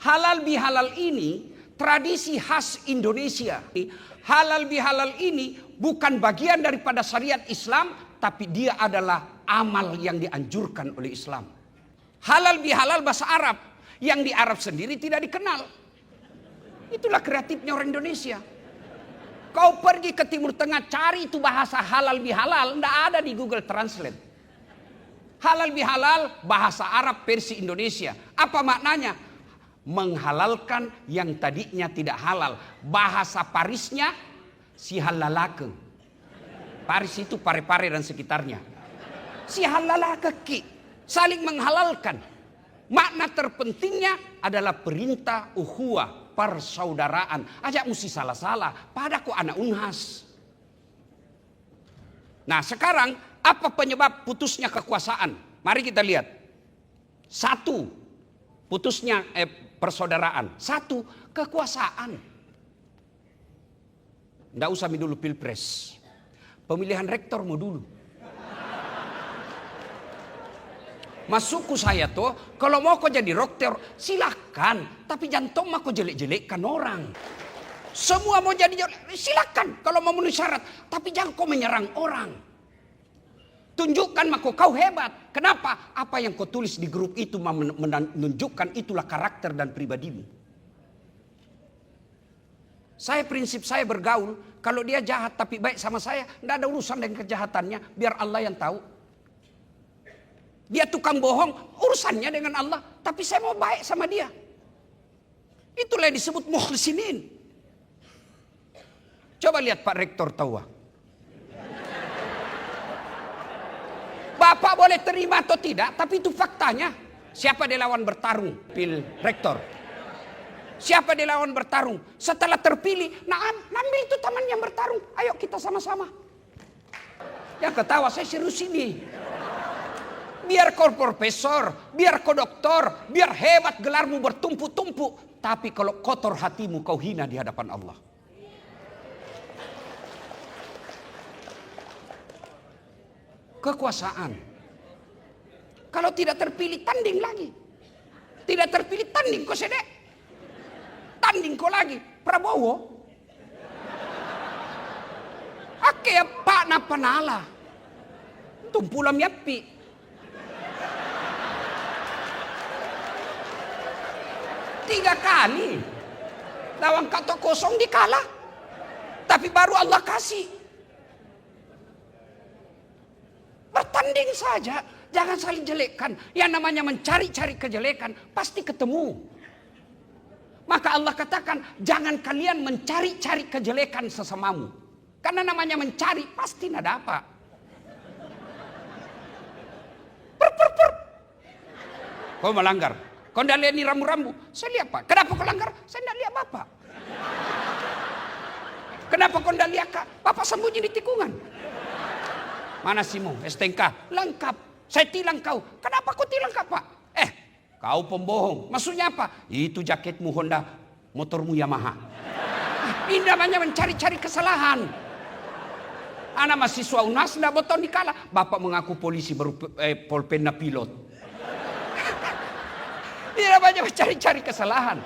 Halal bihalal ini tradisi khas Indonesia. Halal bihalal ini bukan bagian daripada syariat Islam, tapi dia adalah amal yang dianjurkan oleh Islam. Halal bihalal bahasa Arab yang di Arab sendiri tidak dikenal. Itulah kreatifnya orang Indonesia. Kau pergi ke Timur Tengah cari itu bahasa halal bihalal, tidak ada di Google Translate. Halal bihalal bahasa Arab versi Indonesia. Apa maknanya? Menghalalkan yang tadinya tidak halal. Bahasa Parisnya si halalake. Paris itu Pare-Pare dan sekitarnya. Si halalake ki. Saling menghalalkan. Makna terpentingnya adalah perintah ukhuwah, persaudaraan. Ajak mesti salah-salah. Padaku anak Unhas. Nah sekarang apa penyebab putusnya kekuasaan? Mari kita lihat. Satu, putusnya persaudaraan. Satu, kekuasaan. Nggak usah dulu pilpres. Pemilihan rektor mau dulu. Masukku saya tuh, kalau mau kau jadi rektor silakan. Tapi jantung mah kau jelek-jelekkan orang. Semua mau jadi silakan kalau mau memenuhi syarat. Tapi jangan kau menyerang orang. Tunjukkan maka kau hebat. Kenapa? Apa yang kau tulis di grup itu menunjukkan itulah karakter dan pribadimu. Prinsip saya bergaul. Kalau dia jahat tapi baik sama saya, tidak ada urusan dengan kejahatannya. Biar Allah yang tahu. Dia tukang bohong, urusannya dengan Allah. Tapi saya mau baik sama dia. Itulah yang disebut mukhlisinin. Coba lihat Pak Rektor Tawa. Bapak boleh terima atau tidak, tapi itu faktanya. Siapa dia lawan bertarung? Pil rektor. Siapa dia lawan bertarung? Setelah terpilih, ambil itu teman yang bertarung. Ayo kita sama-sama. Yang ketawa saya serius ini. Biar kau profesor, biar kau doktor, biar hebat gelarmu bertumpuk-tumpuk. Tapi kalau kotor hatimu kau hina di hadapan Allah. Kekuasaan. Kalau tidak terpilih tanding lagi. Tidak terpilih tanding kau sedek. Tanding kau lagi. Prabowo. Ake Pak Napanala. Tumpulam yapi. Tiga kali. Lawan kata kosong dikalah. Tapi baru Allah kasih. Bertanding saja, jangan saling jelekkan. Yang namanya mencari-cari kejelekan pasti ketemu. Maka Allah katakan, jangan kalian mencari-cari kejelekan sesamamu. Karena namanya mencari pasti tidak dapat. Kau melanggar. Kau tidak lihat ini rambu-rambu. Saya lihat Pak. Kenapa kau langgar? Saya tidak lihat Bapak. Kenapa kau tidak lihat Kak? Bapak sembunyi di tikungan. Mana SIMmu? STNK? Lengkap. Saya tilang kau. Kenapa kau tilang Kak Pak? Kau pembohong. Maksudnya apa? Itu jaketmu Honda, motormu Yamaha. Ini namanya mencari-cari kesalahan. Anak mahasiswa UNAS tidak boton dikalah. Bapak mengaku polisi baru polpenna pilot. Ini namanya mencari-cari kesalahan.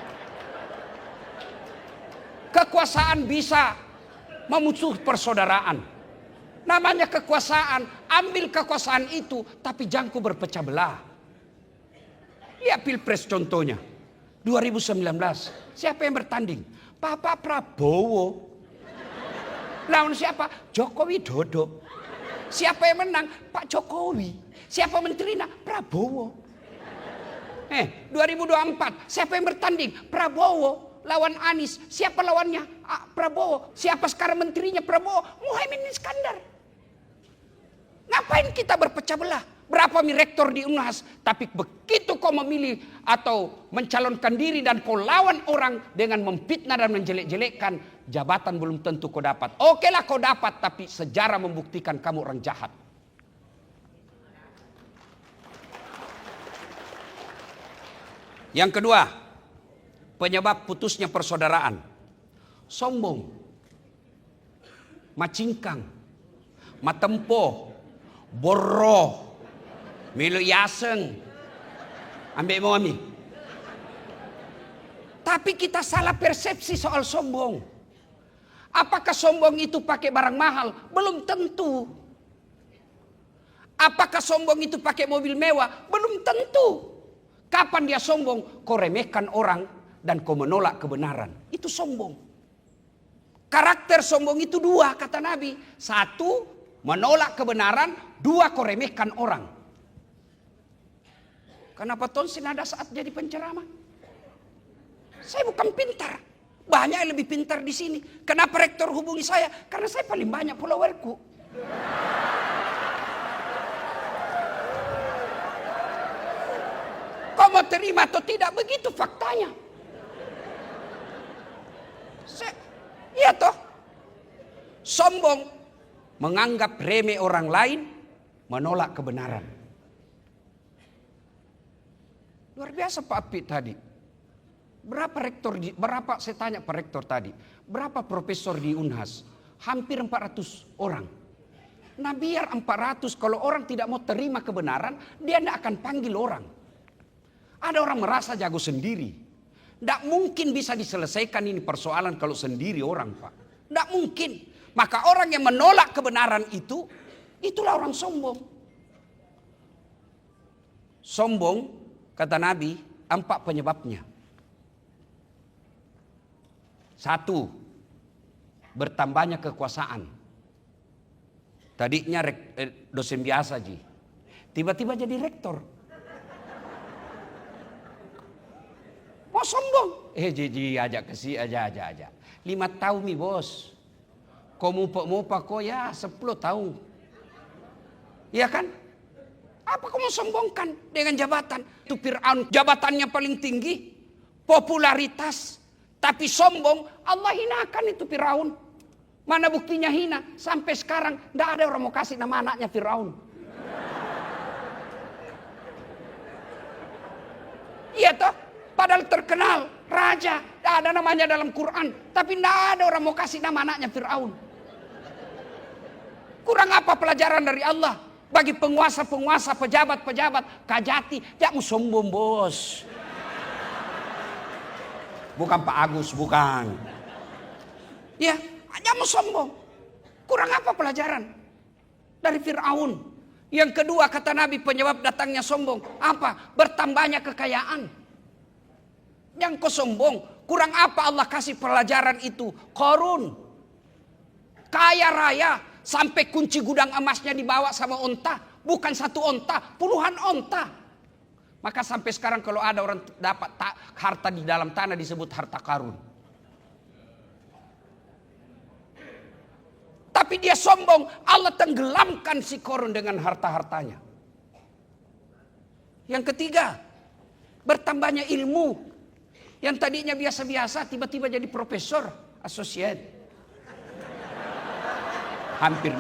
Kekuasaan bisa memusuh persaudaraan. Namanya kekuasaan, ambil kekuasaan itu, tapi jangan kau berpecah belah. Lihat pilpres contohnya, 2019, siapa yang bertanding? Bapak Prabowo. Lawan siapa? Joko Widodo. Siapa yang menang? Pak Jokowi. Siapa menterinya? Prabowo. 2024, siapa yang bertanding? Prabowo lawan Anies. Siapa lawannya? Prabowo. Siapa sekarang menterinya? Prabowo. Muhaimin Iskandar. Ngapain kita berpecah belah? Berapa rektor di Unhas? Tapi begitu kau memilih atau mencalonkan diri dan kau lawan orang dengan memfitnah dan menjelek-jelekkan, jabatan belum tentu kau dapat. Oke lah kau dapat, tapi sejarah membuktikan kamu orang jahat. Yang kedua, penyebab putusnya persaudaraan. Sombong, macingkang, matempo, borro, melu yaseng, ambek mau ami. Tapi kita salah persepsi soal sombong. Apakah sombong itu pakai barang mahal? Belum tentu. Apakah sombong itu pakai mobil mewah? Belum tentu. Kapan dia sombong? Kau remehkan orang dan kau menolak kebenaran. Itu sombong. Karakter sombong itu dua kata Nabi. Satu, menolak kebenaran. Dua, kau remehkan orang. Kenapa Tonsin ada saat jadi penceramah? Saya bukan pintar. Banyak yang lebih pintar di sini. Kenapa rektor hubungi saya? Karena saya paling banyak followerku. Kau mau terima atau tidak? Begitu faktanya. Iya toh. Sombong. Menganggap remeh orang lain. Menolak kebenaran. Luar biasa Pak Apit tadi. Berapa saya tanya Pak Rektor tadi. Berapa profesor di Unhas? Hampir 400 orang. Nah biar 400 kalau orang tidak mau terima kebenaran. Dia tidak akan panggil orang. Ada orang merasa jago sendiri. Tidak mungkin bisa diselesaikan ini persoalan kalau sendiri orang Pak. Tidak mungkin. Maka orang yang menolak kebenaran itu. Itulah orang sombong. Sombong kata Nabi 4 penyebabnya. Satu, bertambahnya kekuasaan. Tadinya dosen biasa Ji. Tiba-tiba jadi rektor. Mau sombong. Ji ajak ke si aja. 5 tahun nih bos. Kau mupa kau ya 10 tahun. Iya kan? Apa kau mau sombongkan dengan jabatan? Itu Fir'aun jabatannya paling tinggi. Popularitas. Tapi sombong, Allah hinakan itu Firaun. Mana buktinya hina? Sampai sekarang tidak ada orang mau kasih nama anaknya Firaun. Iya toh? Padahal terkenal, raja. Tidak ada namanya dalam Quran. Tapi tidak ada orang mau kasih nama anaknya Firaun. Kurang apa pelajaran dari Allah? Bagi penguasa-penguasa, pejabat-pejabat, kajati. Jangan sombong bos. Bukan Pak Agus, bukan. Ya, jangan sombong. Kurang apa pelajaran dari Fir'aun? Yang kedua kata Nabi penyebab datangnya sombong. Apa? Bertambahnya kekayaan. Yang kau sombong. Kurang apa Allah kasih pelajaran itu? Qarun. Kaya raya. Sampai kunci gudang emasnya dibawa sama onta. Bukan 1 onta, puluhan onta. Maka sampai sekarang kalau ada orang dapat harta di dalam tanah disebut harta karun. Tapi dia sombong, Allah tenggelamkan si Qarun dengan harta-hartanya. Yang ketiga, bertambahnya ilmu. Yang tadinya biasa-biasa tiba-tiba jadi profesor, associate. Hampir.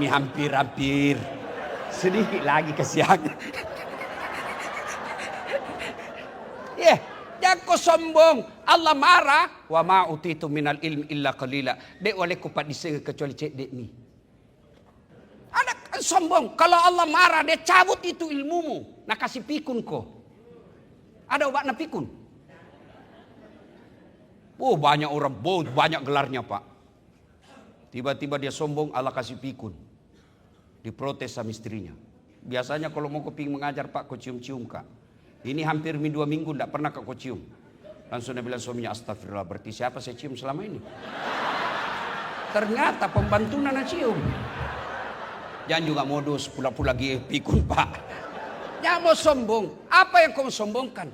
Sedikit lagi kesiangan. Jangan kau sombong. Allah marah. Wa ma utitu minal ilmi illa qalila. Dek oleh kupat disega kecuali cek dek ni. Ada sombong. Kalau Allah marah dia cabut itu ilmumu. Nak kasih pikun kau. Ada obat nak pikun? Oh banyak orang banyak gelarnya Pak. Tiba-tiba dia sombong Allah kasih pikun. Diprotes sama istrinya. Biasanya kalau mau kau pingin mengajar Pak kau cium-cium Kak. Ini hampir 2 minggu tidak pernah kau cium. Langsung dia bilang suaminya astagfirullah. Berarti siapa saya cium selama ini? Ternyata pembantu nana cium. Jangan juga modus pula-pula lagi pikun Pak. Jangan mau sombong. Apa yang kau sombongkan?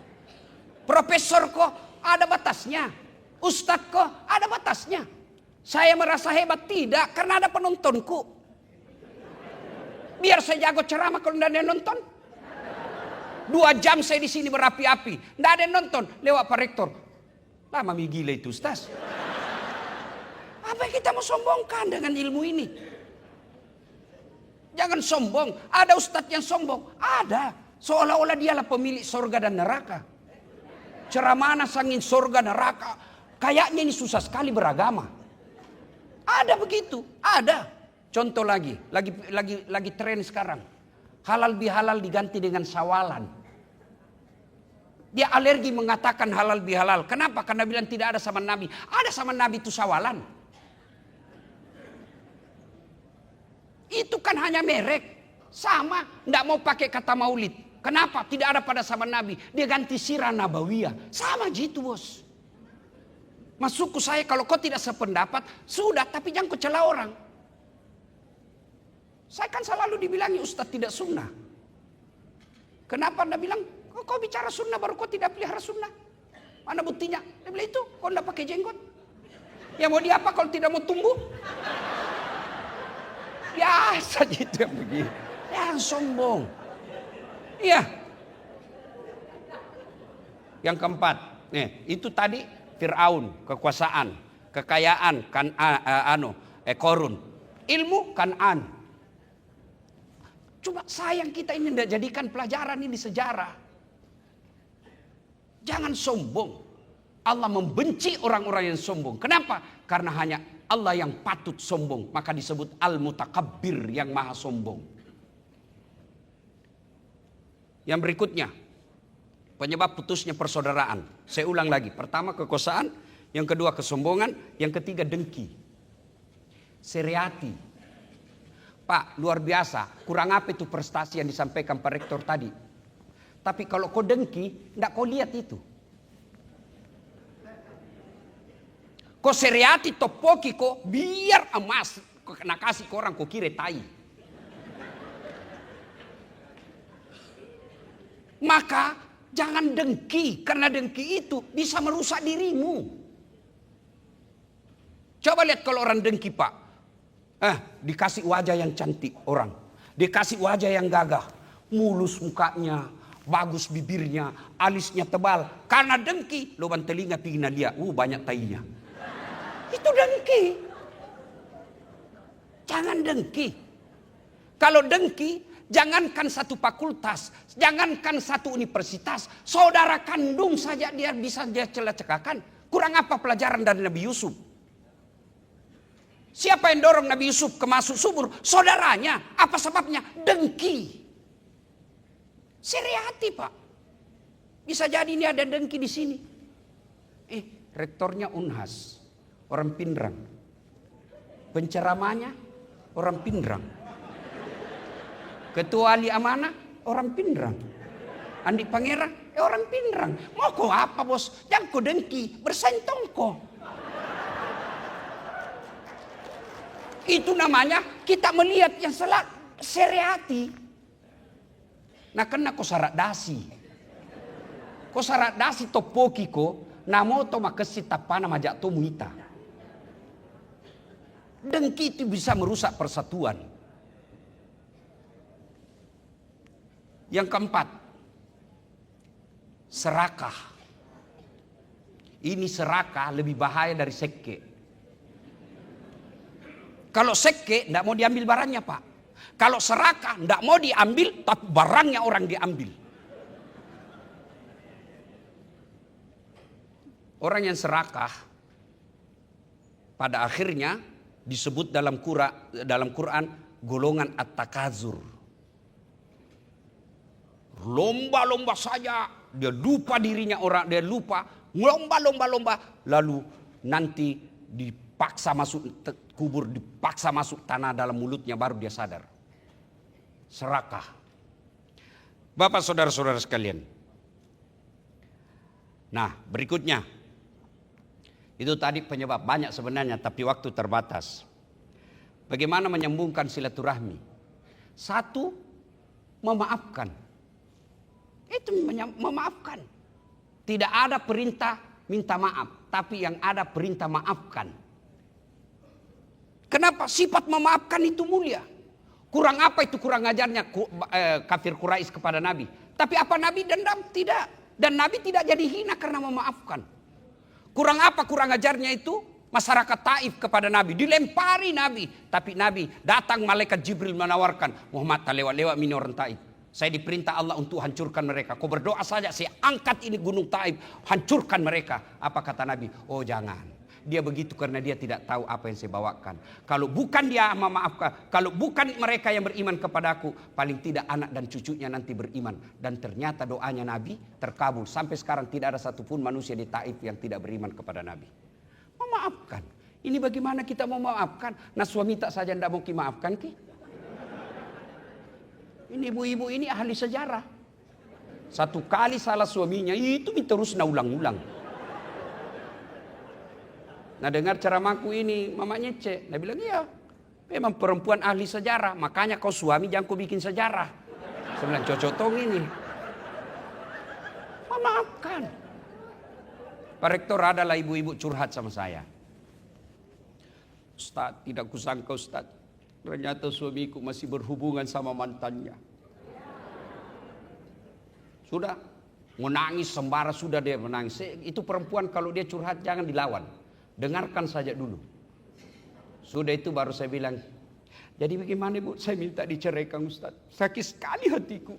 Profesor kok ada batasnya. Ustadz kok ada batasnya. Saya merasa hebat tidak karena ada penontonku. Biar saya jago ceramah kalau tidak ada yang nonton. 2 jam saya di sini berapi-api. Tidak ada yang nonton. Lewat Pak Rektor. Lama gila itu Ustaz. Apa yang kita mau sombongkan dengan ilmu ini? Jangan sombong. Ada Ustadz yang sombong. Ada. Seolah-olah dialah pemilik sorga dan neraka. Ceramah sangin sorga neraka. Kayaknya ini susah sekali beragama. Ada begitu. Ada. Contoh lagi tren sekarang. Halal bihalal diganti dengan sawalan. Dia alergi mengatakan halal bihalal. Kenapa? Karena bilang tidak ada sama Nabi. Ada sama Nabi itu sawalan. Itu kan hanya merek. Sama, tidak mau pakai kata maulid. Kenapa? Tidak ada pada zaman Nabi. Dia ganti sirah nabawiyah. Sama gitu bos. Masukku saya kalau kau tidak sependapat, sudah, tapi jangan kau cela orang. Saya kan selalu dibilangi Ustadz tidak sunnah. Kenapa Anda bilang, kau bicara sunnah baru kau tidak pelihara sunnah? Mana buktinya? Dia bilang itu, kau tidak pakai jenggot. Ya mau diapa kalau tidak mau tumbuh? Biasa gitu yang begini. Yang sombong. Iya. Yang keempat, nih, itu tadi Fir'aun, kekuasaan, kekayaan, Korun. Ilmu, Kan'an. Cuma sayang kita ini tidak jadikan pelajaran ini sejarah. Jangan sombong. Allah membenci orang-orang yang sombong. Kenapa? Karena hanya Allah yang patut sombong. Maka disebut Al-Mutakabbir, yang maha sombong. Yang berikutnya, penyebab putusnya persaudaraan. Saya ulang lagi. Pertama kekuasaan, yang kedua kesombongan, yang ketiga dengki. Seriati. Pak, luar biasa. Kurang apa itu prestasi yang disampaikan Pak Rektor tadi. Tapi kalau kau dengki, tidak kau lihat itu. Kau seriati topoki kau, biar emas. Kau kena kasih ke orang, kau kira tai. Maka jangan dengki, karena dengki itu bisa merusak dirimu. Coba lihat kalau orang dengki Pak. Dikasih wajah yang cantik orang. Dikasih wajah yang gagah. Mulus mukanya, bagus bibirnya, alisnya tebal. Karena dengki, lubang telinga pingin dia. Banyak tainya. Itu dengki. Jangan dengki. Kalau dengki, jangankan satu fakultas, jangankan satu universitas, saudara kandung saja dia bisa dia celah-cekakan. Kurang apa pelajaran dari Nabi Yusuf? Siapa yang dorong Nabi Yusuf ke masuk sumur? Saudaranya. Apa sebabnya? Dengki. Seriati Pak. Bisa jadi ini ada dengki di sini. Rektornya Unhas, orang Pindrang. Penceramanya orang Pindrang. Ketua ahli amanah orang Pindrang. Andi Pangerang orang Pindrang. Mau kau apa bos? Jangan kau dengki, bersentong kau. Itu namanya kita melihat yang salah seriati. Nah kena kau sarak dasi. Kau sarak dasi topoki ko, namo to makesi tapana majak to muita. Dengki itu bisa merusak persatuan. Yang keempat, serakah. Ini serakah lebih bahaya dari seke. Kalau seke tidak mau diambil barangnya Pak. Kalau serakah tidak mau diambil tapi barangnya orang diambil. Orang yang serakah pada akhirnya disebut dalam Quran golongan at-takazur. Lomba-lomba saja, dia lupa dirinya orang, dia lupa lomba-lomba, lalu nanti dipaksa masuk kubur, dipaksa masuk tanah dalam mulutnya baru dia sadar. Serakah. Bapak saudara-saudara sekalian. Nah, berikutnya. Itu tadi penyebab banyak sebenarnya tapi waktu terbatas. Bagaimana menyambungkan silaturahmi? Satu, memaafkan. Itu memaafkan. Tidak ada perintah minta maaf, tapi yang ada perintah maafkan. Kenapa? Sifat memaafkan itu mulia. Kurang apa itu kurang ajarnya kafir Quraisy kepada Nabi? Tapi apa Nabi dendam? Tidak. Dan Nabi tidak jadi hina karena memaafkan. Kurang apa kurang ajarnya itu? Masyarakat Taif kepada Nabi. Dilempari Nabi. Tapi Nabi datang malaikat Jibril menawarkan. Muhammad tak lewat-lewat mini orang Taif. Saya diperintah Allah untuk hancurkan mereka. Kau berdoa saja saya angkat ini gunung Taif. Hancurkan mereka. Apa kata Nabi? Oh jangan. dia begitu karena dia tidak tahu apa yang saya bawakan. Kalau bukan dia memaafkan, kalau bukan mereka yang beriman kepadaku, paling tidak anak dan cucunya nanti beriman. Dan ternyata doanya Nabi terkabul. Sampai sekarang tidak ada satupun manusia di Taif yang tidak beriman kepada Nabi. Memaafkan. Ini bagaimana kita mau memaafkan? Nah suami tak saja tidak mau maafkan ki. Ini ibu-ibu ini ahli sejarah. Satu kali salah suaminya itu terus ulang-ulang. Nah dengar ceramahku ini mamanya cek. Dia bilang iya. Memang perempuan ahli sejarah. Makanya kau suami jangan kau bikin sejarah. Saya bilang cocotong ini. Memaafkan. Pak Rektor adalah ibu-ibu curhat sama saya. Ustaz, tidak kusangka Ustaz. Ternyata suamiku masih berhubungan sama mantannya. Sudah menangis sembara, sudah dia menangis. Itu perempuan kalau dia curhat jangan dilawan. Dengarkan saja dulu. Sudah itu baru saya bilang, jadi bagaimana Bu? Saya minta diceraikan Ustaz. Sakit sekali hatiku.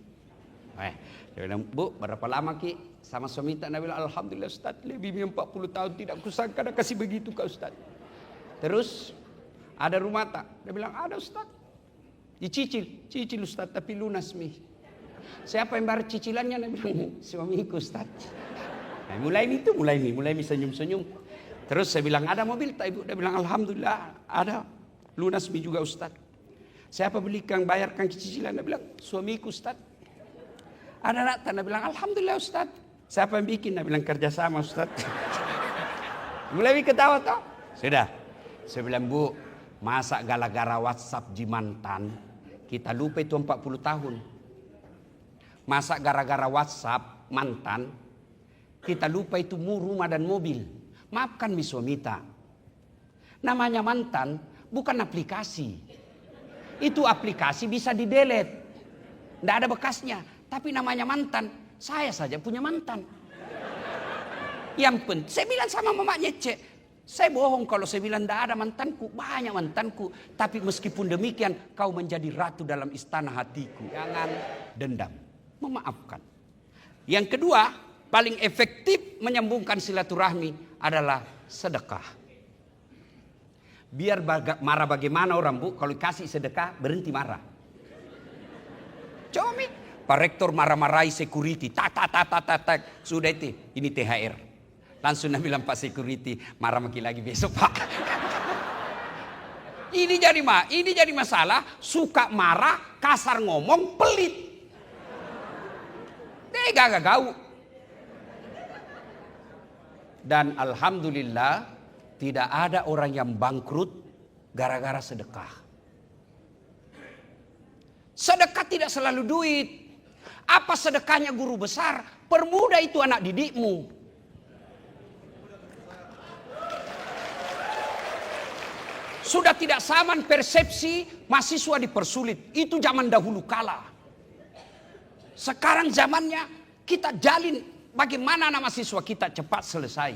Dia bilang, Bu, berapa lama Ki sama suami tak? Dia bilang, alhamdulillah Ustaz, lebih 40 tahun tidak kusangka ada kasih begitu Kak Ustaz. Terus ada rumah tak? Dia bilang, ada Ustaz. Cicil Ustaz, tapi lunas Mi. Siapa yang bayar cicilannya? Dia bilang, suamiku Ustaz. Nah, mulai Mi senyum-senyum. Terus saya bilang, ada mobil tak Ibu? Dia bilang, alhamdulillah ada. Lunas Mi juga Ustaz. Siapa belikan, bayarkan cicilan? Dia bilang, suamiku Ustaz. Ada nak? Dia bilang, alhamdulillah Ustaz. Siapa yang bikin? Dia bilang, kerjasama Ustaz. Mulai Mi ketawa tau. Sudah. Saya bilang, Bu, masa gara-gara WhatsApp Jimantan kita lupa itu 40 tahun. Masa gara-gara WhatsApp mantan kita lupa itu rumah dan mobil. Maafkan Mi Suamita. Namanya mantan bukan aplikasi. Itu aplikasi bisa di-delete. Tidak ada bekasnya. Tapi namanya mantan. Saya saja punya mantan. Yang penting saya bilang sama mamanya Cek. Saya bohong kalau saya bilang tidak ada mantanku. Banyak mantanku. Tapi meskipun demikian kau menjadi ratu dalam istana hatiku. Jangan dendam. Memaafkan. Yang kedua, paling efektif menyambungkan silaturahmi adalah sedekah. Biar marah bagaimana orang Bu, kalau kasih sedekah berhenti marah. Coba Mi, Pak Rektor marah-marahi security, tak, sudah itu, ini THR. Langsung dia bilang Pak security, marah makin lagi besok Pak. Ini jadi masalah, suka marah, kasar ngomong, pelit. Gak gau. Dan alhamdulillah tidak ada orang yang bangkrut gara-gara sedekah. Sedekah tidak selalu duit. Apa sedekahnya guru besar? Permudah itu anak didikmu. Sudah tidak sama persepsi mahasiswa dipersulit. Itu zaman dahulu kala. Sekarang zamannya kita jalin bagaimana anak mahasiswa kita cepat selesai.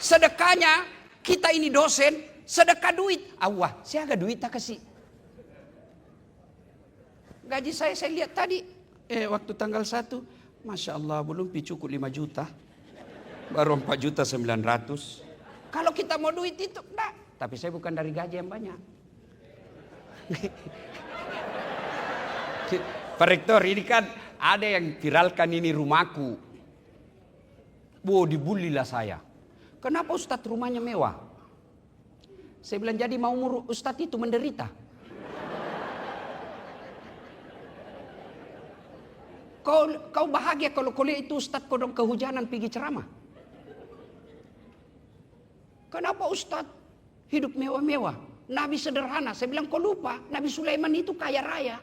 Sedekahnya kita ini dosen, sedekah duit. Awah, saya agak duit tak kasih. Gaji saya lihat tadi, waktu tanggal 1, Masya Allah belum cukup 5 juta. Baru 4.900.000. Kalau kita mau duit itu, enggak. Tapi saya bukan dari gaji yang banyak. Pak Rektor, ini kan ada yang viralkan ini rumahku. Dibulilah saya. Kenapa Ustadz rumahnya mewah? Saya bilang jadi mau Ustadz itu menderita. Kau bahagia kalau kau lihat itu Ustadz kodong kehujanan pergi ceramah. Kenapa Ustadz hidup mewah-mewah? Nabi sederhana. Saya bilang kau lupa, Nabi Sulaiman itu kaya raya.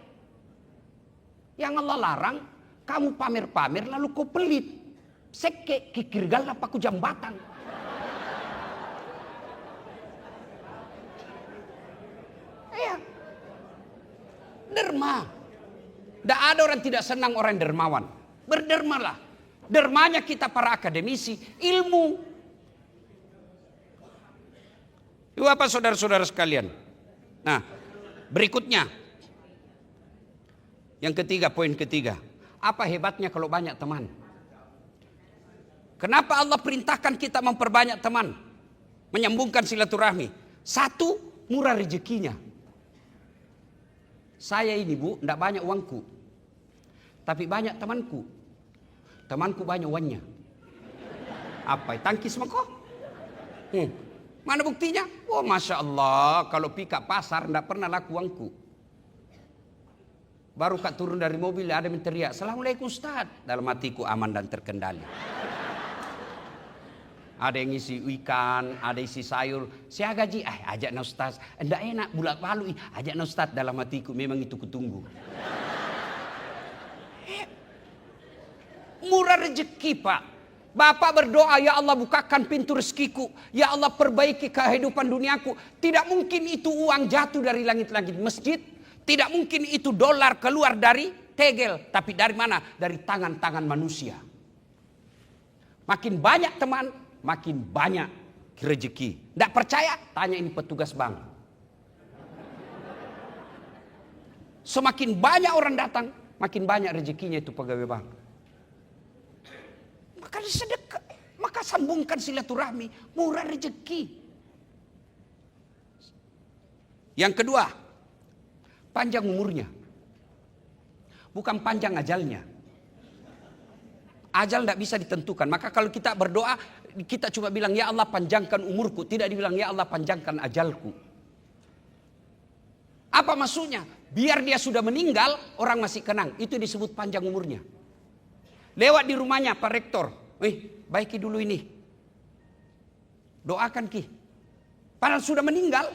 Yang Allah larang, kamu pamer-pamer lalu kau pelit. Seke kikirgal apa ku jambatan. Derma. Tidak ada orang tidak senang orang dermawan. Berdermalah. Dermanya kita para akademisi, ilmu. Itu apa saudara-saudara sekalian? Nah, berikutnya. Yang ketiga, poin ketiga. Apa hebatnya kalau banyak teman? Kenapa Allah perintahkan kita memperbanyak teman? Menyambungkan silaturahmi. Satu, murah rezekinya. Saya ini Bu, tidak banyak uangku. Tapi banyak temanku. Temanku banyak uangnya. Apa? Tangkis sama kau? Mana buktinya? Oh Masya Allah, kalau pika pasar tidak pernah laku uangku. Baru kak turun dari mobil ada yang teriak, Assalamualaikum Ustaz. Dalam hatiku aman dan terkendali. Ada yang isi ikan, ada isi sayur. Saya gaji, ajak na Ustaz. Enggak enak, bulat palu, ajak na Ustaz. Dalam hatiku, memang itu kutunggu. Murah rezeki Pak. Bapak berdoa, ya Allah bukakan pintu rezekiku. Ya Allah perbaiki kehidupan duniaku. Tidak mungkin itu uang jatuh dari langit-langit masjid. Tidak mungkin itu dolar keluar dari tegel. Tapi dari mana? Dari tangan-tangan manusia. Makin banyak teman, makin banyak rezeki. Tidak percaya? Tanya ini petugas bank. Semakin banyak orang datang, makin banyak rezekinya itu pegawai bank. Maka sedekah, maka sambungkan silaturahmi, murah rezeki. Yang kedua, panjang umurnya. Bukan panjang ajalnya. Ajal tidak bisa ditentukan. Maka kalau kita berdoa, kita cuma bilang, ya Allah panjangkan umurku. Tidak dibilang, ya Allah panjangkan ajalku. Apa maksudnya? Biar dia sudah meninggal, orang masih kenang. Itu disebut panjang umurnya. Lewat di rumahnya Pak Rektor. Baiki dulu ini. Doakan Ki. Padahal sudah meninggal,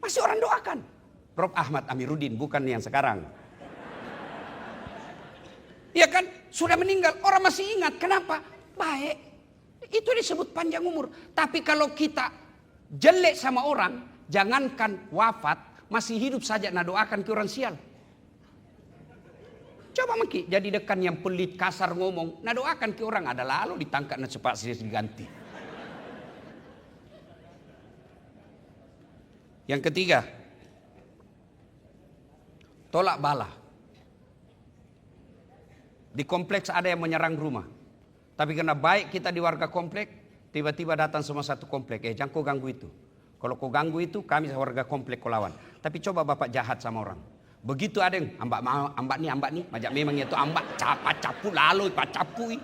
masih orang doakan. Prof. Ahmad Amiruddin, bukan yang sekarang. Ya kan? Sudah meninggal, orang masih ingat. Kenapa? Baik. Itu disebut panjang umur. Tapi kalau kita jelek sama orang, jangankan wafat, masih hidup saja nak doakan ke orang sial. Coba maki jadi dekan yang pelit, kasar ngomong, nak doakan ke orang ada lalu ditangkap nak cepat sih diganti. Yang ketiga, tolak bala. Di kompleks ada yang menyerang rumah. Tapi karena baik kita di warga komplek, tiba-tiba datang semua satu komplek. Jangan kau ganggu itu. Kalau kau ganggu itu, kami warga komplek kau lawan. Tapi coba bapak jahat sama orang. Begitu ada yang ambak nih. Macam memang itu ambak, capu lalu, capu.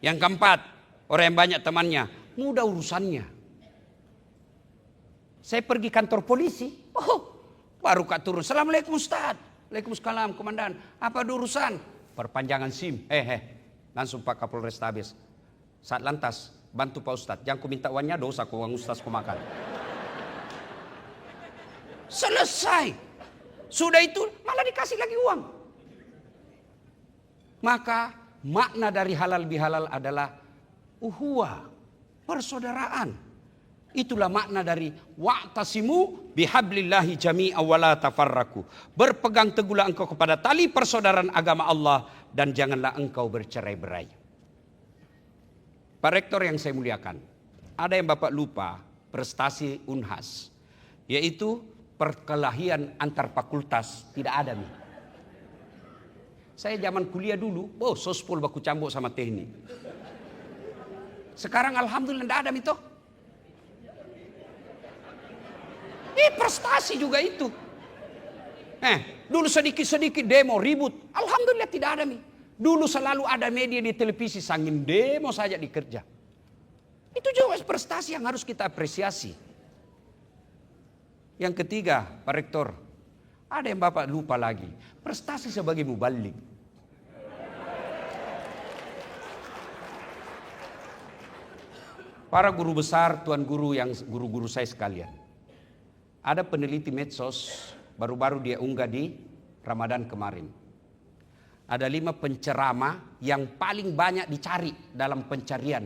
Yang keempat, orang yang banyak temannya, mudah urusannya. Saya pergi kantor polisi, baru kak turun. Assalamualaikum Ustaz. Waalaikumsalam komandan. Apa ada urusan? Perpanjangan SIM. Langsung Pak Kapolres Tabes. Saat lantas, bantu Pak Ustaz. Jangan ku minta uangnya, dosa ku uang Ustaz ku makan. Selesai. Sudah itu malah dikasih lagi uang. Maka makna dari halal bihalal adalah uhuwah, persaudaraan. Itulah makna dari wa'tasimu bihablillahi jami'a wa la tafarraku. Berpegang teguhlah engkau kepada tali persaudaraan agama Allah dan janganlah engkau bercerai-berai. Pak Rektor yang saya muliakan, ada yang Bapak lupa prestasi Unhas, yaitu perkelahian antar fakultas tidak ada nih. Saya zaman kuliah dulu, sospol baku cambuk sama teknik. Sekarang alhamdulillah tidak ada itu. Prestasi juga itu. Dulu sedikit-sedikit demo, ribut. Alhamdulillah tidak ada nih. Dulu selalu ada media di televisi, sangin demo saja dikerja. Itu juga prestasi yang harus kita apresiasi. Yang ketiga, Pak Rektor, ada yang Bapak lupa lagi. Prestasi sebagai mubalik. Para guru besar, tuan guru yang guru-guru saya sekalian. Ada peneliti medsos, baru-baru dia unggah di Ramadan kemarin. Ada 5 penceramah yang paling banyak dicari dalam pencarian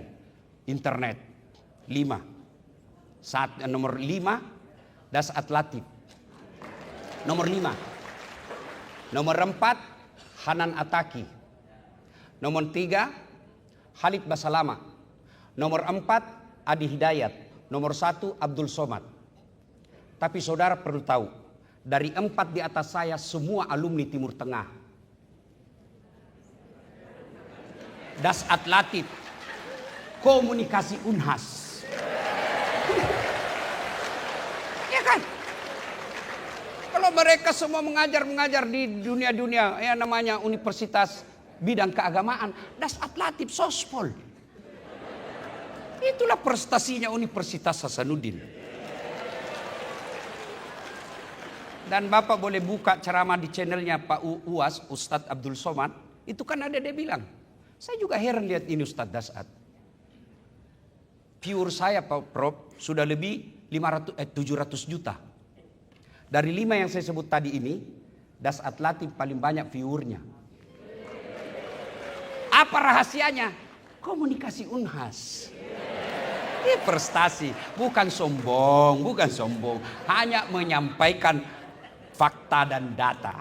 internet. 5. Nomor 5, Das Atlatif. Nomor 5. Nomor 4, Hanan Ataki. Nomor 3, Khalid Basalama. Nomor 4, Adi Hidayat. Nomor 1, Abdul Somad. Tapi saudara perlu tahu, dari 4 di atas saya semua alumni Timur Tengah. Dasat Latif, komunikasi Unhas. Ya kan? Kalau mereka semua mengajar di dunia-dunia yang namanya universitas bidang keagamaan, Dasat Latif, Sospol. Itulah prestasinya Universitas Hasanuddin. Dan Bapak boleh buka ceramah di channelnya Pak UAS, Ustadz Abdul Somad. Itu kan ada dia bilang. Saya juga heran lihat ini Ustadz Dasat. Viewer saya Pak Prof sudah lebih 700 juta. Dari 5 yang saya sebut tadi ini, Dasat Latif paling banyak viewernya. Apa rahasianya? Komunikasi Unhas. Ini prestasi, bukan sombong, hanya menyampaikan fakta dan data.